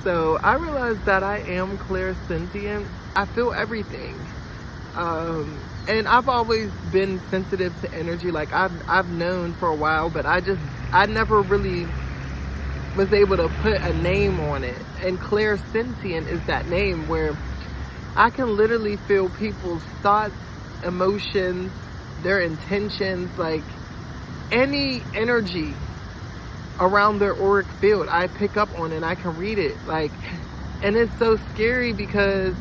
So I realized that I am clairsentient. I feel everything. And I've always been sensitive to energy. Like I've known for a while, but I never really was able to put a name on it. And clairsentient is that name where I can literally feel people's thoughts, emotions, their intentions, like any energy around their auric field. I pick up on it and I can read it. Like, and it's so scary because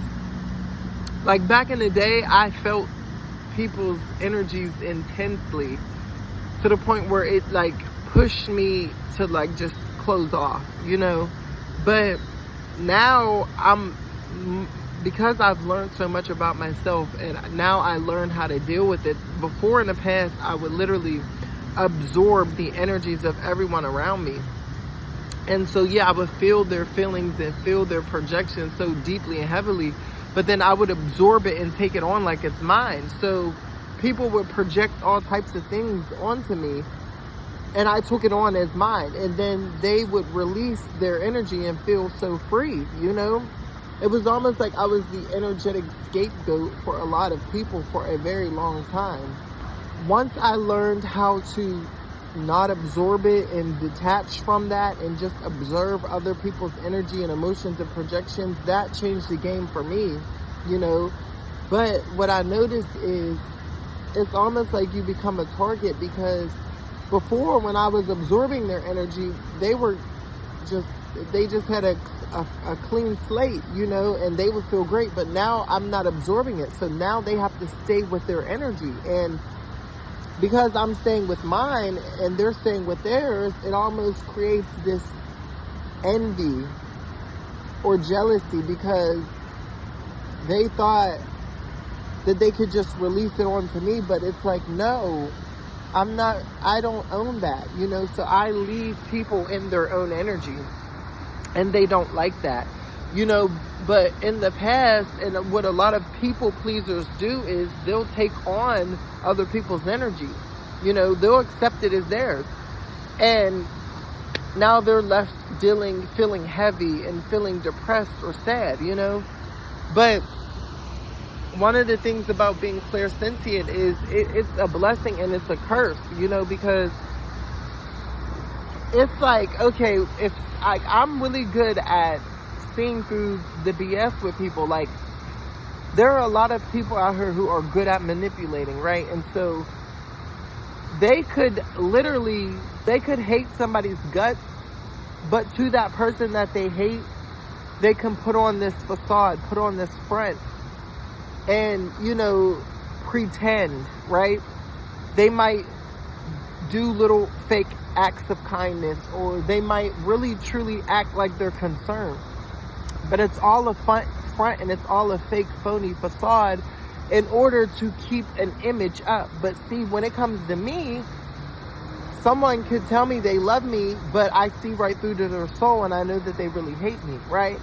like back in the day, I felt people's energies intensely to the point where it like pushed me to like just close off, you know. But now because I've learned so much about myself, and now I learn how to deal with it. Before in the past, I would literally absorb the energies of everyone around me. And so yeah, I would feel their feelings and feel their projections so deeply and heavily, but then I would absorb it and take it on like it's mine. So people would project all types of things onto me, and I took it on as mine, and then they would release their energy and feel so free, you know. It was almost like I was the energetic scapegoat for a lot of people for a very long time. Once I learned how to not absorb it and detach from that and just observe other people's energy and emotions and projections, that changed the game for me, you know. But what I noticed is it's almost like you become a target, because before, when I was absorbing their energy, they just had a clean slate, you know, and they would feel great. But now I'm not absorbing it, so now they have to stay with their energy. And because I'm staying with mine and they're staying with theirs, it almost creates this envy or jealousy, because they thought that they could just release it onto me. But it's like, no, I don't own that, you know. So I leave people in their own energy, and they don't like that, you know. But in the past, and what a lot of people pleasers do is they'll take on other people's energy, you know. They'll accept it as theirs, and now they're left feeling heavy and feeling depressed or sad, you know. But one of the things about being clairsentient is it's a blessing and it's a curse, you know, because it's like, okay, if I'm really good at seeing through the BS with people. Like, there are a lot of people out here who are good at manipulating, right? And so they could hate somebody's guts, but to that person that they hate, they can put on this facade, put on this front, and, you know, pretend, right? They might do little fake acts of kindness, or they might really truly act like they're concerned, but it's all a front and it's all a fake, phony facade in order to keep an image up. But see, when it comes to me, someone could tell me they love me, but I see right through to their soul, and I know that they really hate me, right?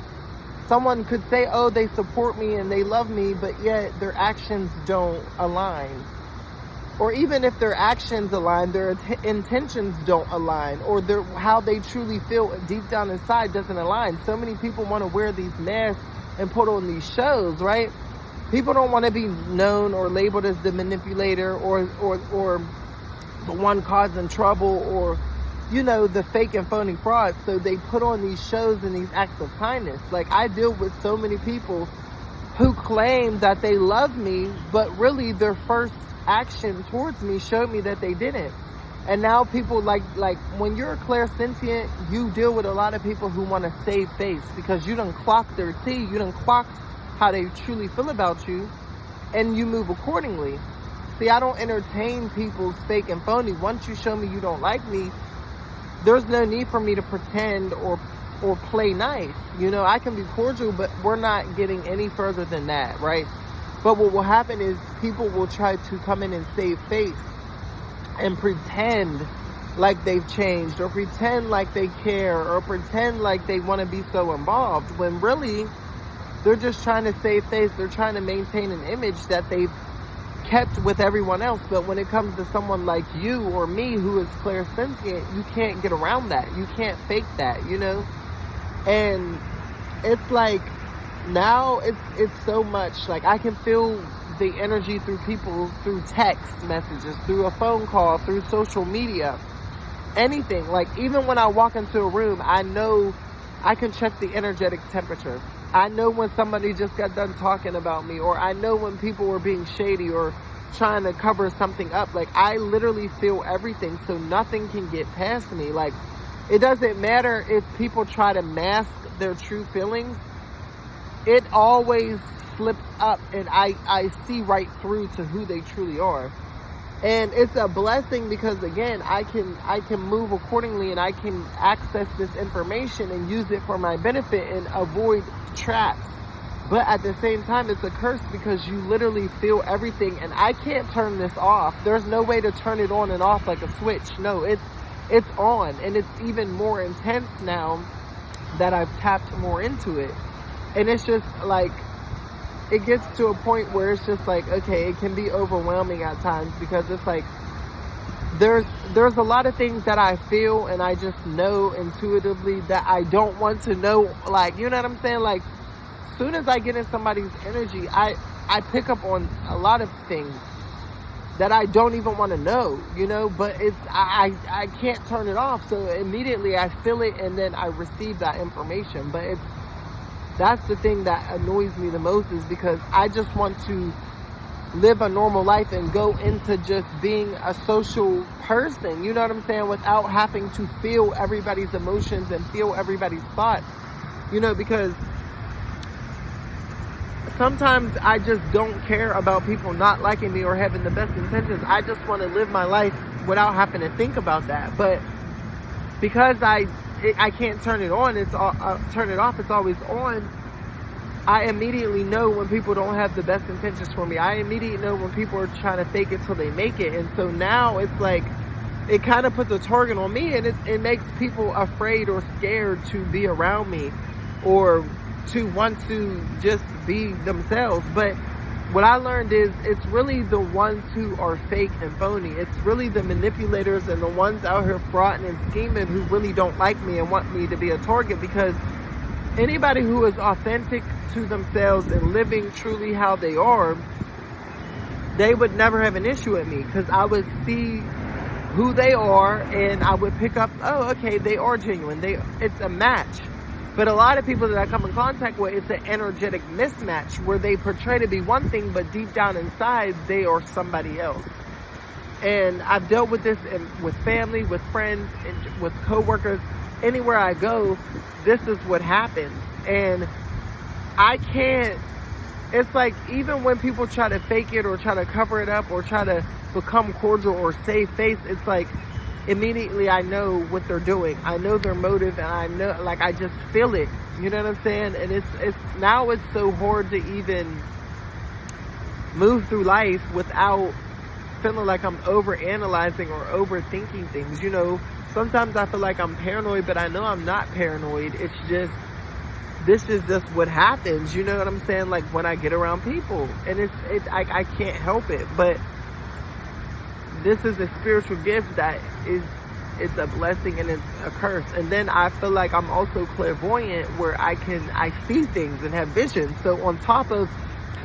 Someone could say, oh, they support me and they love me, but yet their actions don't align. Or even if their actions align, their intentions don't align, or how they truly feel deep down inside doesn't align. So many people want to wear these masks and put on these shows, right? People don't want to be known or labeled as the manipulator or the one causing trouble, or, you know, the fake and phony fraud. So they put on these shows and these acts of kindness. Like, I deal with so many people who claim that they love me, but really their first action towards me showed me that they didn't. And now people like when you're clairsentient, you deal with a lot of people who want to save face, because you done clocked their tea, you done clocked how they truly feel about you, and you move accordingly. See, I don't entertain people's fake and phony. Once you show me you don't like me, there's no need for me to pretend or play nice. You know, I can be cordial, but we're not getting any further than that, right? But what will happen is people will try to come in and save face and pretend like they've changed, or pretend like they care, or pretend like they want to be so involved, when really they're just trying to save face. They're trying to maintain an image that they've kept with everyone else. But when it comes to someone like you or me who is clairsentient, you can't get around that. You can't fake that, you know? And it's like now it's so much. Like I can feel the energy through people, through text messages, through a phone call, through social media, anything. Like even when I walk into a room, I know I can check the energetic temperature. I know when somebody just got done talking about me, or I know when people were being shady or trying to cover something up. Like I literally feel everything, so nothing can get past me. Like it doesn't matter if people try to mask their true feelings, it always slips up, and I see right through to who they truly are. And it's a blessing because again, I can move accordingly, and I can access this information and use it for my benefit and avoid traps. But at the same time, it's a curse because you literally feel everything, and I can't turn this off. There's no way to turn it on and off like a switch. No, it's on, and it's even more intense now that I've tapped more into it. And it's just like, it gets to a point where it's just like, okay, it can be overwhelming at times because it's like there's a lot of things that I feel and I just know intuitively that I don't want to know. Like, you know what I'm saying? Like, as soon as I get in somebody's energy, I pick up on a lot of things that I don't even want to know, you know, but it's I can't turn it off. So immediately I feel it, and then I receive that information. But that's the thing that annoys me the most, is because I just want to live a normal life and go into just being a social person, you know what I'm saying, without having to feel everybody's emotions and feel everybody's thoughts, you know, because sometimes I just don't care about people not liking me or having the best intentions. I just want to live my life without having to think about that. But because I can't turn it on, turn it off, it's always on. I immediately know when people don't have the best intentions for me. I immediately know when people are trying to fake it till they make it. And so now it's like, it kind of puts a target on me, and it makes people afraid or scared to be around me or to want to just be themselves. But what I learned is it's really the ones who are fake and phony. It's really the manipulators and the ones out here frauding and scheming who really don't like me and want me to be a target, because anybody who is authentic to themselves and living truly how they are, they would never have an issue with me, because I would see who they are and I would pick up, oh, okay, they are genuine. It's a match. But a lot of people that I come in contact with, it's an energetic mismatch where they portray to be one thing, but deep down inside, they are somebody else. And I've dealt with this with family, with friends, and with coworkers. Anywhere I go, this is what happens. And I can't, it's like, even when people try to fake it or try to cover it up or try to become cordial or save face, it's like, immediately I know what they're doing. I know their motive, and I know, like, I just feel it. You know what I'm saying? And it's now it's so hard to even move through life without feeling like I'm over analyzing or overthinking things. You know, sometimes I feel like I'm paranoid, but I know I'm not paranoid. It's just, this is just what happens. You know what I'm saying? Like when I get around people, and I can't help it. But this is a spiritual gift that it's a blessing and it's a curse. And then I feel like I'm also clairvoyant, where I see things and have visions. So on top of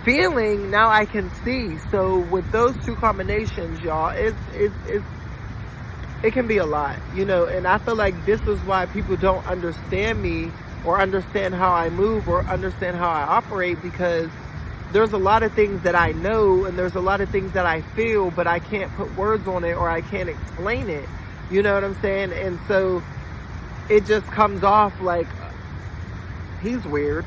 feeling, now I can see. So with those two combinations, y'all, it can be a lot, you know. And I feel like this is why people don't understand me or understand how I move or understand how I operate, because there's a lot of things that I know and there's a lot of things that I feel, but I can't put words on it or I can't explain it. You know what I'm saying? And so it just comes off like, he's weird.